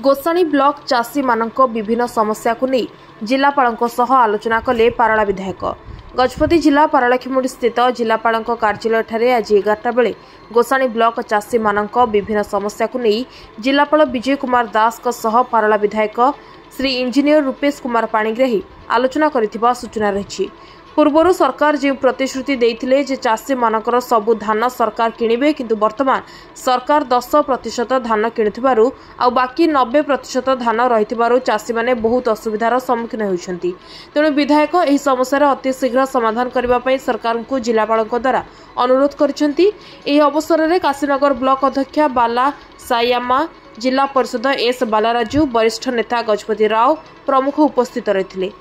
Gosani block चाषी मानक विभिन्न समस्या को नहीं जिलापाल सह आलोचना कले पारला विधायक। गजपति जिला पारलाखिमुंडी स्थित जिलापाल कार्यालय आज 11टा बेले गोसाणी ब्लॉक चाषी मानक विभिन्न समस्या को नहीं जिलापाल विजय कुमार दास सह पारला विधायक श्री इंजीनियर रूपेश कुमार पाणिग्राही आलोचना करथिबा सूचना रही। पूर्वर सरकार जो प्रतिश्रुति देते जे चाषी मानकर सबु धान सरकार किणवे किंतु वर्तमान सरकार 10% धान किणुथिबारु आ बाकी 90% धान रहिथिबारु चाषी माने बहुत असुविधार सम्मुखीन होइछन्ति। तेणु विधायक एही समस्यार अति शीघ्र समाधान करबा पई सरकार को जिलापालक द्वारा अनुरोध करिसेंति। एही अवसर में काशीनगर ब्लॉक अध्यक्ष बाला सायामा, जिला परिषद एस बालाराजू, वरिष्ठ नेता गजपति राव प्रमुख उपस्थित रहिथिले।